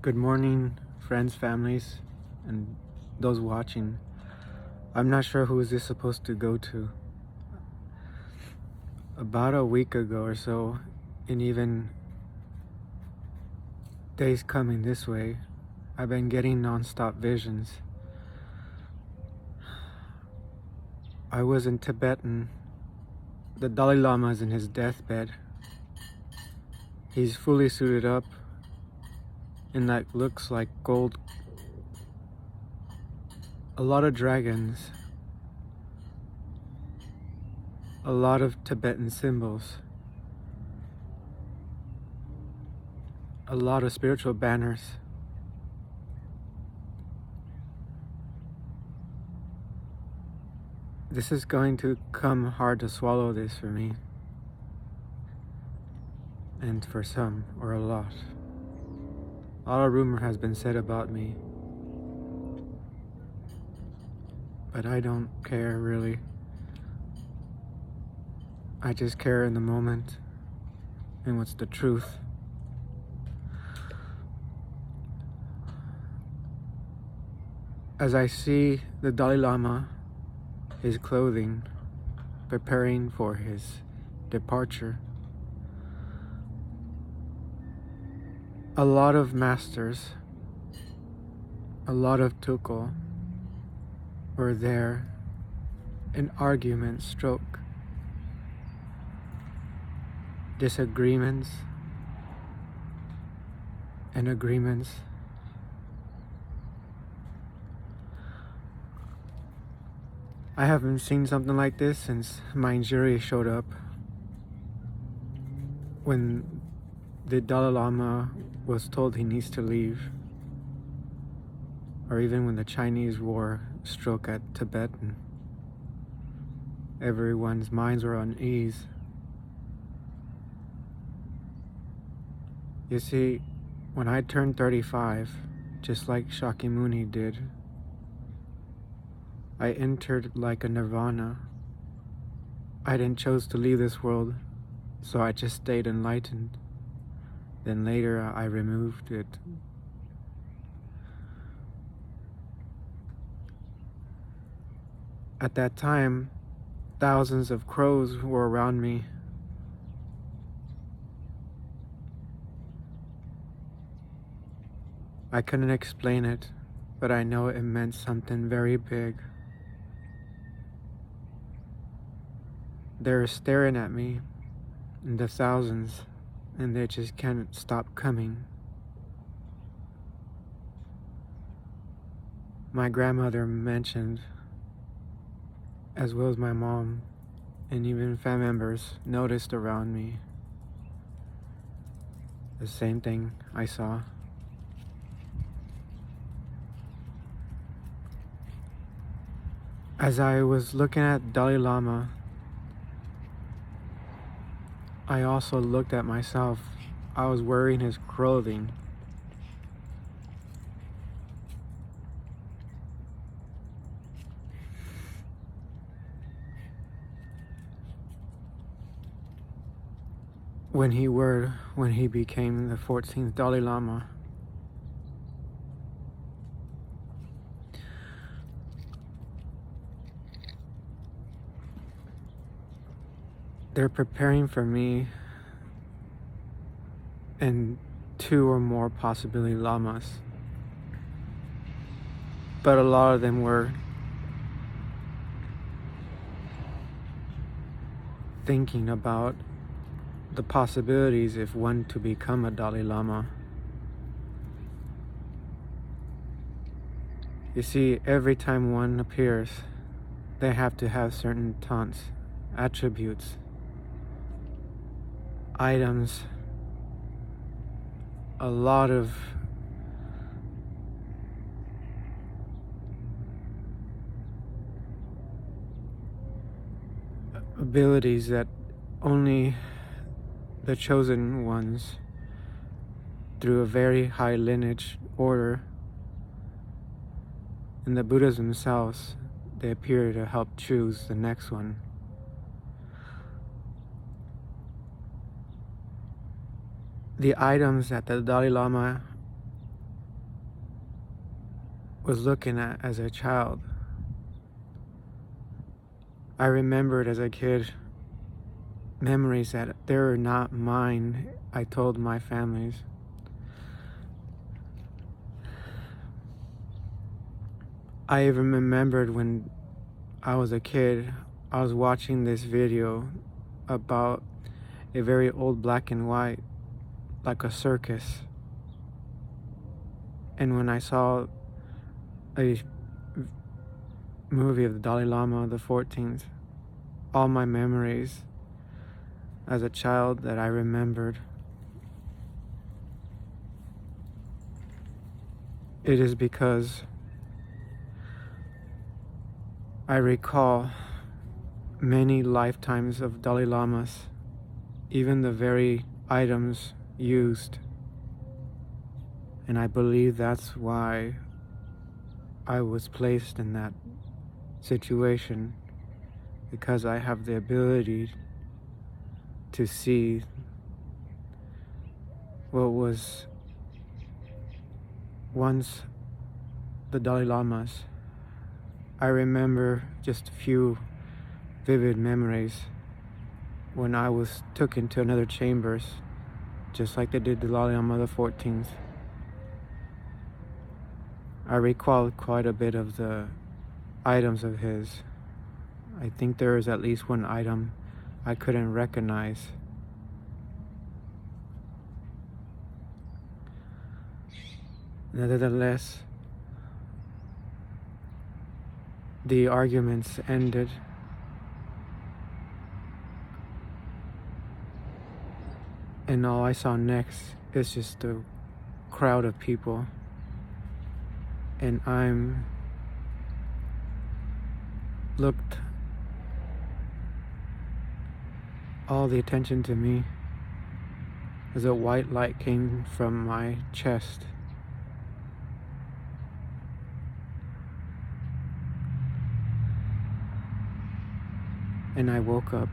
Good morning, friends, families, and those watching. I'm not sure who is this supposed to go to. About a week ago or so, and even days coming this way, I've been getting non-stop visions. I was in Tibet and the Dalai Lama is in his deathbed. He's fully suited up in that looks like gold. A lot of dragons. A lot of Tibetan symbols. A lot of spiritual banners. This is going to come hard to swallow this for me. And for some, or a lot. A lot of rumor has been said about me. But I don't care really. I just care in the moment and what's the truth. As I see the Dalai Lama, his clothing, preparing for his departure, a lot of masters, a lot of tukul were there in argument stroke, disagreements and agreements. I haven't seen something like this since my injury showed up. When the Dalai Lama was told he needs to leave, or even when the Chinese war struck at Tibet and everyone's minds were unease. You see, when I turned 35, just like Shakyamuni did, I entered like a nirvana. I didn't choose to leave this world, so I just stayed enlightened. Then later I removed it. At that time, thousands of crows were around me. I couldn't explain it, but I know it meant something very big. They're staring at me in the thousands, and they just can't stop coming. My grandmother mentioned, as well as my mom, and even family members noticed around me the same thing I saw. As I was looking at Dalai Lama, I also looked at myself. I was wearing his clothing. When he became the 14th Dalai Lama. They're preparing for me and 2 or more possibility lamas. But a lot of them were thinking about the possibilities if one to become a Dalai Lama. You see, every time one appears, they have to have certain taunts, attributes, items, a lot of abilities that only the chosen ones, through a very high lineage order, and the Buddhas themselves, they appear to help choose the next one. The items that the Dalai Lama was looking at as a child. I remembered as a kid memories that they were not mine. I told my families. I even remembered when I was a kid, I was watching this video about a very old black and white, like a circus. And when I saw a movie of the Dalai Lama, the 14th, all my memories as a child that I remembered, it is because I recall many lifetimes of Dalai Lamas, even the very items used. And I believe that's why I was placed in that situation, because I have the ability to see what was once the Dalai Lamas. I remember just a few vivid memories when I was took into another chambers, just like they did the Dalai Lama the 14th. I recall quite a bit of the items of his. I think there is at least one item I couldn't recognize. Nevertheless, the arguments ended, and all I saw next is just a crowd of people, and I'm looked all the attention to me as a white light came from my chest. And I woke up.